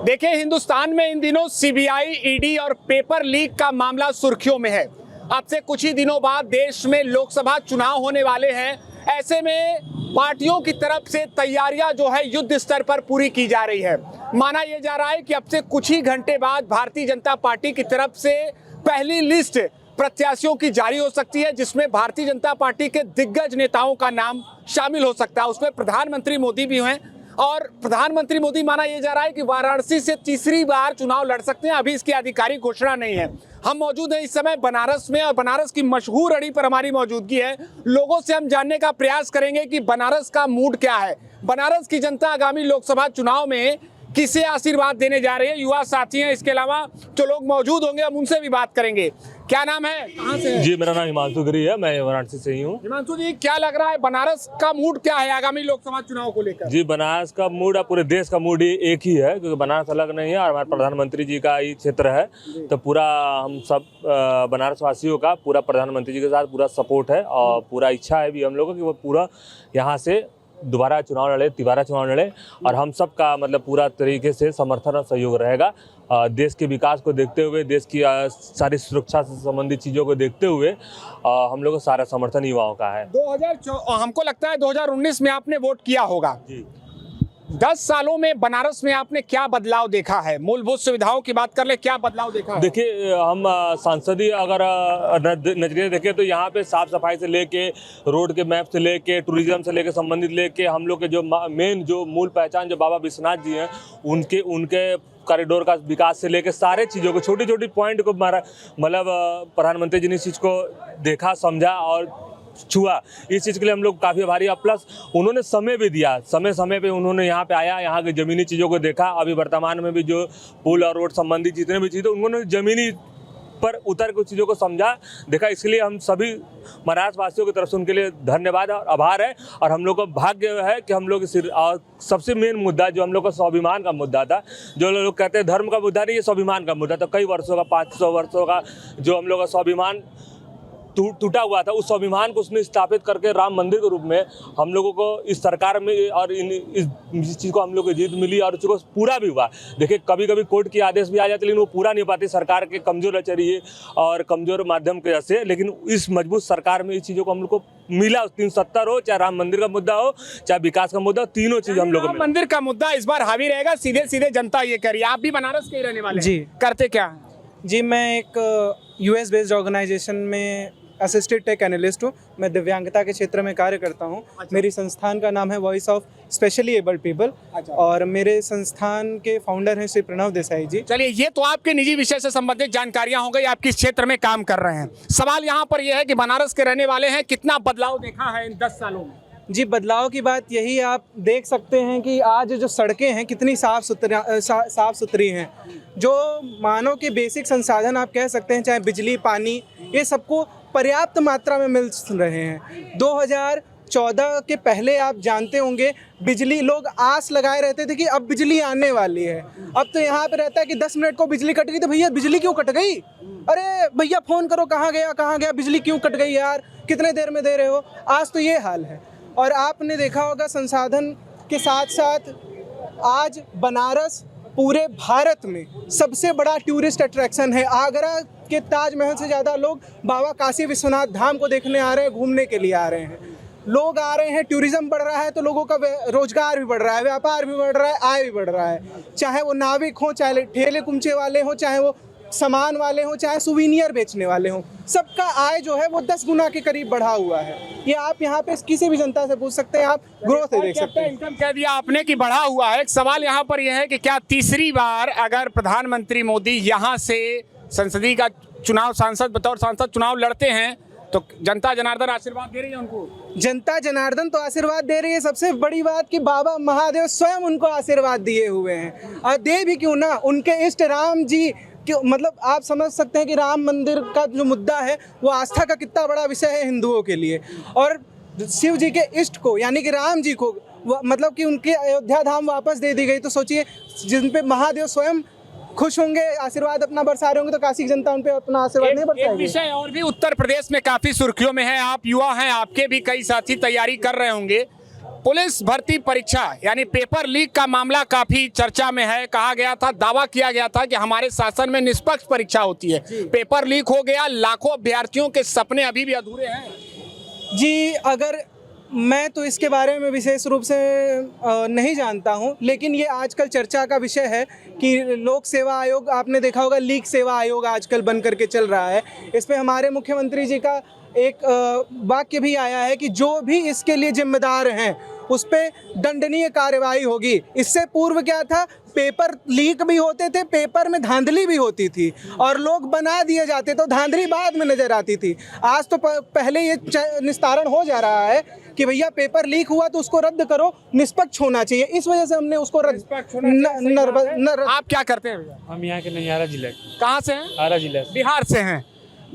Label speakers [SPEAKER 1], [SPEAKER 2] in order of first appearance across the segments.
[SPEAKER 1] देखिए, हिंदुस्तान में इन दिनों सीबीआई, ईडी और पेपर लीक का मामला सुर्खियों में है। अब से कुछ ही दिनों बाद देश में लोकसभा चुनाव होने वाले हैं। ऐसे में पार्टियों की तरफ से तैयारियां जो है युद्ध स्तर पर पूरी की जा रही है। माना यह जा रहा है कि अब से कुछ ही घंटे बाद भारतीय जनता पार्टी की तरफ से पहली लिस्ट प्रत्याशियों की जारी हो सकती है, जिसमें भारतीय जनता पार्टी के दिग्गज नेताओं का नाम शामिल हो सकता है। उसमें प्रधानमंत्री मोदी भी हैं और प्रधानमंत्री मोदी माना यह जा रहा है कि वाराणसी से तीसरी बार चुनाव लड़ सकते हैं। अभी इसकी आधिकारिक घोषणा नहीं है। हम मौजूद हैं इस समय बनारस में और बनारस की मशहूर अड़ी पर हमारी मौजूदगी है। लोगों से हम जानने का प्रयास करेंगे कि बनारस का मूड क्या है, बनारस की जनता आगामी लोकसभा चुनाव में किसे आशीर्वाद देने जा रहे हैं। युवा साथी हैं, इसके अलावा जो लोग मौजूद होंगे हम उनसे भी बात करेंगे। क्या नाम है, कहाँ से है?
[SPEAKER 2] जी, मेरा नाम हिमांशु गिरी है, मैं वाराणसी से ही हूँ।
[SPEAKER 1] हिमांशु जी, क्या लग रहा है बनारस का मूड क्या है आगामी लोकसभा चुनाव को लेकर?
[SPEAKER 2] जी, बनारस का मूड पूरे देश का मूड एक ही है, क्योंकि बनारस अलग नहीं है और हमारे प्रधानमंत्री जी का ही क्षेत्र है। तो पूरा हम सब बनारस वासियों का पूरा प्रधानमंत्री जी के साथ पूरा सपोर्ट है और पूरा इच्छा है भी हम लोगों की वो पूरा यहाँ से दोबारा चुनाव लड़े, तिबारा चुनाव लड़े और हम सब का मतलब पूरा तरीके से समर्थन और सहयोग रहेगा। देश के विकास को देखते हुए, देश की सारी सुरक्षा से संबंधित चीज़ों को देखते हुए हम लोग को सारा समर्थन युवाओं का है।
[SPEAKER 1] हमको लगता है 2019 में आपने वोट किया होगा।
[SPEAKER 2] जी,
[SPEAKER 1] 10 सालों में बनारस में आपने क्या बदलाव देखा है? मूलभूत सुविधाओं की बात कर ले, क्या बदलाव देखा है?
[SPEAKER 2] देखिए, हम सांसदीय अगर नजरिए देखें तो यहाँ पे साफ सफाई से लेके, रोड के मैप से लेके, टूरिज्म से लेके संबंधित लेके हम लोग के जो मेन जो मूल पहचान जो बाबा विश्वनाथ जी हैं उनके कॉरिडोर का विकास से लेके सारे चीज़ों को, छोटी छोटी पॉइंट को मतलब प्रधानमंत्री जी ने इस चीज़ को देखा, समझा और छुआ। इस चीज़ के लिए हम लोग काफ़ी आभारी है। प्लस उन्होंने समय भी दिया, समय पे उन्होंने यहाँ पे आया, यहाँ की ज़मीनी चीज़ों को देखा। अभी वर्तमान में भी जो पुल और रोड संबंधी जितने भी चीज़ें उन्होंने ज़मीनी पर उतर कुछ चीज़ों को समझा, देखा। इसलिए हम सभी महाराष्ट्र वासियों की तरफ से उनके लिए धन्यवाद और आभार है। और हम लोग का भाग्य है कि हम लोग और सबसे मेन मुद्दा जो हम लोग का स्वाभिमान का मुद्दा था, जो लोग कहते हैं धर्म का मुद्दा नहीं, ये स्वाभिमान का मुद्दा था। कई वर्षों का, 500 वर्षों का जो हम लोग का स्वाभिमान टूटा हुआ था, उस स्वाभिमान को उसने स्थापित करके राम मंदिर के रूप में हम लोगों को इस सरकार में और इस चीज़ को हम लोग को जीत मिली और उसको पूरा भी हुआ। देखिए, कभी कभी कोर्ट की आदेश भी आ जाते लेकिन वो पूरा नहीं हो पाती, सरकार के कमजोर नजरिए और कमजोर माध्यम की वजह से। लेकिन इस मजबूत सरकार में इस चीज़ों को हम लोग को मिला। 370 हो, चाहे राम मंदिर का मुद्दा हो, चाहे विकास का मुद्दा, तीनों चीज़ हम लोग को।
[SPEAKER 1] राम मंदिर का मुद्दा इस बार हावी रहेगा, सीधे सीधे जनता ये कह रही है। आप भी बनारस के ही रहने वाले
[SPEAKER 3] जी।
[SPEAKER 1] करते क्या?
[SPEAKER 3] जी, मैं एक यूएस बेस्ड ऑर्गेनाइजेशन में असिस्टेड टेक एनालिस्ट हूँ। मैं दिव्यांगता के क्षेत्र में कार्य करता हूँ। मेरी संस्थान का नाम है voice of specially abled people और मेरे संस्थान के फाउंडर हैं श्री प्रणव देसाई जी।
[SPEAKER 1] चलिए, ये तो आपके निजी विषय से संबंधित जानकारियां हो गई, आप किस क्षेत्र में काम कर रहे हैं। सवाल यहाँ पर यह है कि बनारस के रहने वाले हैं, कितना बदलाव देखा है इन 10 सालों में?
[SPEAKER 3] जी, बदलाव की बात यही आप देख सकते हैं कि आज जो सड़कें हैं कितनी साफ़ सुथरी हैं। जो मानव के बेसिक संसाधन आप कह सकते हैं, चाहे बिजली, पानी, ये सबको पर्याप्त मात्रा में मिल रहे हैं। 2014 के पहले आप जानते होंगे, बिजली, लोग आस लगाए रहते थे कि अब बिजली आने वाली है। अब तो यहाँ पे रहता है कि 10 मिनट को बिजली कट गई तो भैया बिजली क्यों कट गई? अरे भैया फ़ोन करो, कहाँ गया, बिजली क्यों कट गई यार, कितने देर में दे रहे हो? आज तो ये हाल है। और आपने देखा होगा संसाधन के साथ साथ आज बनारस पूरे भारत में सबसे बड़ा टूरिस्ट अट्रैक्शन है। आगरा के ताजमहल से ज़्यादा लोग बाबा काशी विश्वनाथ धाम को देखने आ रहे हैं, घूमने के लिए आ रहे हैं। लोग आ रहे हैं, टूरिज्म बढ़ रहा है तो लोगों का रोजगार भी बढ़ रहा है, व्यापार भी बढ़ रहा है, आय भी बढ़ रहा है। चाहे वो नाविक हो, चाहे ठेले कुमचे वाले हो, चाहे वो सामान वाले हो, चाहे सुवीनियर बेचने वाले हो, सबका आय जो है वो 10 गुना के करीब बढ़ा हुआ है। ये आप यहाँ पे किसी भी जनता से पूछ सकते हैं, आप ग्रोथ देख सकते हैं।
[SPEAKER 1] इनकम कह दिया आपने कि बढ़ा हुआ है। एक सवाल यहाँ पर यह है कि क्या तीसरी बार अगर प्रधानमंत्री मोदी यहाँ से संसदीय का चुनाव, बतौर सांसद चुनाव लड़ते हैं तो जनता जनार्दन आशीर्वाद दे रही है उनको? जनता
[SPEAKER 3] जनार्दन तो आशीर्वाद दे रही है। सबसे बड़ी बात कि बाबा महादेव स्वयं उनको आशीर्वाद दिए हुए हैं। और दे भी क्यों ना, उनके इष्ट राम जी क्यों, मतलब आप समझ सकते हैं कि राम मंदिर का जो मुद्दा है वो आस्था का कितना बड़ा विषय है हिंदुओं के लिए। और शिव जी के इष्ट को यानी कि राम जी को मतलब कि उनके अयोध्या धाम वापस दे दी गई, तो सोचिए जिन पे महादेव स्वयं खुश होंगे, आशीर्वाद अपना बरसा रहे होंगे, तो काशी की जनता उन पे अपना आशीर्वाद नहीं बरसाएगी।
[SPEAKER 1] विषय और भी उत्तर प्रदेश में काफी सुर्खियों में है, आप युवा हैं, आपके भी कई साथी तैयारी कर रहे होंगे। पुलिस भर्ती परीक्षा यानी पेपर लीक का मामला काफी चर्चा में है। कहा गया था, दावा किया गया था कि हमारे शासन में निष्पक्ष परीक्षा होती है। पेपर लीक हो गया, लाखों अभ्यर्थियों के सपने अभी भी अधूरे हैं।
[SPEAKER 3] जी, अगर मैं तो इसके बारे में विशेष रूप से नहीं जानता हूं, लेकिन ये आजकल चर्चा का विषय है कि लोक सेवा आयोग, आपने देखा होगा लीक सेवा आयोग आजकल बन करके चल रहा है। इस पे हमारे मुख्यमंत्री जी का एक वाक्य भी आया है कि जो भी इसके लिए जिम्मेदार हैं उस पे दंडनीय कार्रवाई होगी। इससे पूर्व क्या था, पेपर लीक भी होते थे, पेपर में धांधली भी होती थी और लोग बना दिए जाते तो धांधली बाद में नजर आती थी। आज तो पहले ये निस्तारण हो जा रहा है कि भैया पेपर लीक हुआ तो उसको रद्द करो, निष्पक्ष होना चाहिए। इस वजह से हमने उसको रद्द।
[SPEAKER 1] आप क्या करते हैं भैया?
[SPEAKER 4] हम यहाँ के नैयारा जिले।
[SPEAKER 1] कहाँ से हैं?
[SPEAKER 4] आरा जिला से।
[SPEAKER 1] बिहार से हैं।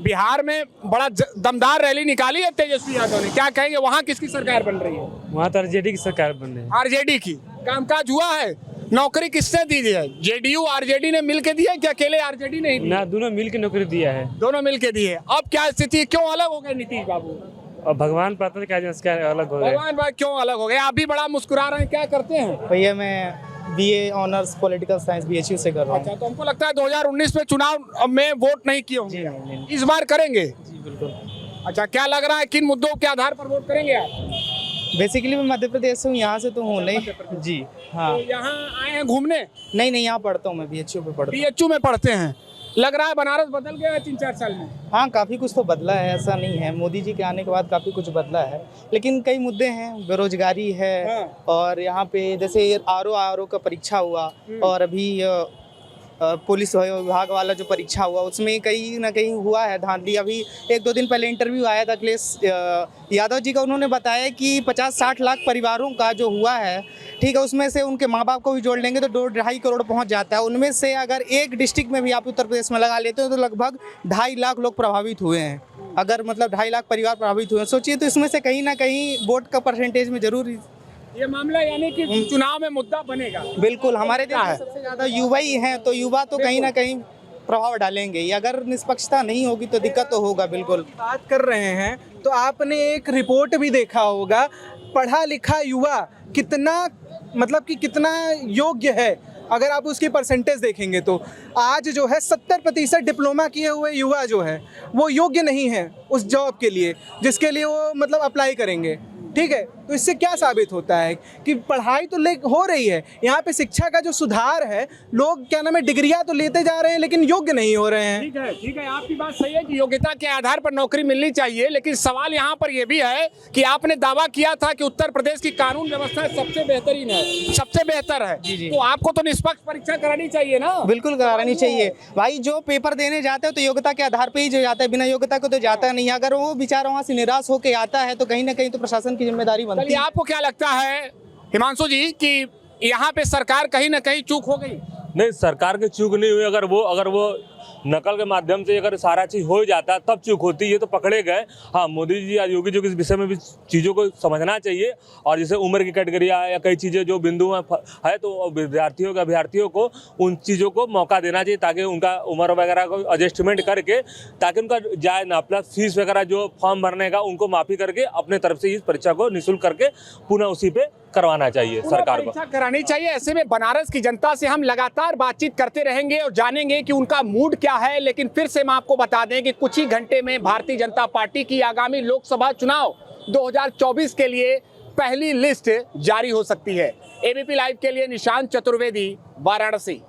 [SPEAKER 1] बिहार में बड़ा दमदार रैली निकाली है तेजस्वी यादव ने, क्या कहेंगे? वहाँ किसकी सरकार बन रही है?
[SPEAKER 4] वहाँ तो आरजेडी की सरकार बन रही है।
[SPEAKER 1] आरजेडी की। कामकाज हुआ है? नौकरी किसने दी है? जेडीयू आरजेडी ने मिलके दी है कि अकेले आरजेडी ने ही दी?
[SPEAKER 4] ना, दोनों मिल के नौकरी दिया है।
[SPEAKER 1] दोनों मिलके दी है। अब क्या स्थिति, क्यों अलग हो गए नीतीश बाबू?
[SPEAKER 4] और भगवान पता क्या इसका अलग हो गए।
[SPEAKER 1] भगवान भाई क्यों अलग हो गए? आप भी बड़ा मुस्कुरा रहे हैं, क्या करते हैं?
[SPEAKER 5] भैया मैं BA honours political science BHU से कर रहा हूँ।
[SPEAKER 1] अच्छा, तो हमको लगता है 2019 में चुनाव में वोट नहीं किए होंगे, इस बार करेंगे?
[SPEAKER 5] जी बिल्कुल।
[SPEAKER 1] अच्छा, क्या लग रहा है किन मुद्दों के आधार पर वोट करेंगे आप?
[SPEAKER 5] बेसिकली मैं मध्य प्रदेश से हूँ, यहाँ से तो हूँ नहीं। जी हाँ।
[SPEAKER 1] तो यहाँ आए हैं घूमने?
[SPEAKER 5] नहीं, यहाँ पढ़ता हूँ, मैं बीएचयू पे पढ़ता हूँ।
[SPEAKER 1] बीएचयू में पढ़ते हैं। लग रहा है बनारस बदल गया है 3-4 साल में।
[SPEAKER 5] हाँ, काफ़ी कुछ तो बदला है, ऐसा नहीं है। मोदी जी के आने के बाद काफ़ी कुछ बदला है, लेकिन कई मुद्दे हैं, बेरोजगारी है।
[SPEAKER 1] हाँ।
[SPEAKER 5] और यहाँ पे जैसे आरओ का परीक्षा हुआ और अभी पुलिस विभाग वाला जो परीक्षा हुआ उसमें कहीं ना कहीं हुआ है धांधली। अभी 1-2 दिन पहले इंटरव्यू आया था अखिलेश यादव जी का, उन्होंने बताया कि 50-60 लाख परिवारों का जो हुआ है, ठीक है, उसमें से उनके माँ बाप को भी जोड़ लेंगे तो 2-2.5 करोड़ पहुंच जाता है। उनमें से अगर एक डिस्ट्रिक्ट में भी आप उत्तर प्रदेश में लगा लेते हो तो लगभग 2.5 लाख लोग प्रभावित हुए हैं। अगर मतलब 2.5 लाख परिवार प्रभावित हुए हैं, सोचिए, तो इसमें से कहीं ना कहीं वोट का परसेंटेज में जरूर
[SPEAKER 1] ये मामला यानी कि चुनाव में मुद्दा बनेगा।
[SPEAKER 5] बिल्कुल। हमारे देश में सबसे ज़्यादा युवा ही हैं, तो युवा तो कहीं ना कहीं प्रभाव डालेंगे ही। अगर निष्पक्षता नहीं होगी तो दिक्कत तो होगा। बिल्कुल।
[SPEAKER 3] बात कर रहे हैं तो आपने एक रिपोर्ट भी देखा होगा, पढ़ा लिखा युवा कितना, मतलब कि कितना योग्य है। अगर आप उसकी परसेंटेज देखेंगे तो आज जो है 70% डिप्लोमा किए हुए युवा जो है वो योग्य नहीं है उस जॉब के लिए जिसके लिए वो मतलब अप्लाई करेंगे। ठीक है, तो इससे क्या साबित होता है कि पढ़ाई तो हो रही है, यहाँ पे शिक्षा का जो सुधार है, लोग क्या नाम है डिग्रियां तो लेते जा रहे हैं लेकिन योग्य नहीं हो रहे हैं।
[SPEAKER 1] ठीक है, आपकी बात सही है कि योग्यता के आधार पर नौकरी मिलनी चाहिए, लेकिन सवाल यहाँ पर यह भी है कि आपने दावा किया था कि उत्तर प्रदेश की कानून व्यवस्था सबसे बेहतरीन है, सबसे बेहतर है।
[SPEAKER 5] जी।
[SPEAKER 1] तो आपको तो निष्पक्ष परीक्षा करानी चाहिए ना?
[SPEAKER 5] बिल्कुल करानी चाहिए भाई। जो पेपर देने जाते हो तो योग्यता के आधार पे ही जो जाता है, बिना योग्यता को तो जाता नहीं। अगर वो बेचारा वहाँ से निराश होकर आता है तो कहीं ना कहीं तो प्रशासन की जिम्मेदारी बनती है।
[SPEAKER 1] आपको क्या लगता है हिमांशु जी कि यहाँ पे सरकार कहीं ना कहीं चूक हो गई?
[SPEAKER 2] नहीं, सरकार की चूक नहीं हुई। अगर वो नकल के माध्यम से अगर सारा चीज़ हो जाता तब चूक होती, ये तो पकड़े गए। हाँ, मोदी जी या योगी जी के विषय में भी चीज़ों को समझना चाहिए। और जैसे उम्र की कैटेगरियाँ या कई चीज़ें जो बिंदु है तो अभ्यर्थियों को उन चीज़ों को मौका देना चाहिए ताकि उनका उम्र वगैरह को एडजस्टमेंट करके, ताकि उनका जाए ना प्लस फीस वगैरह जो फॉर्म भरने का उनको माफ़ी करके अपने तरफ से इस परीक्षा को निःशुल्क करके पुनः उसी पे करवाना चाहिए सरकार को।
[SPEAKER 1] परीक्षा करानी चाहिए। ऐसे में बनारस की जनता से हम लगातार बातचीत करते रहेंगे और जानेंगे कि उनका मूड क्या है। लेकिन फिर से हम आपको बता दें कि कुछ ही घंटे में भारतीय जनता पार्टी की आगामी लोकसभा चुनाव 2024 के लिए पहली लिस्ट जारी हो सकती है। एबीपी लाइव के लिए निशांत चतुर्वेदी, वाराणसी।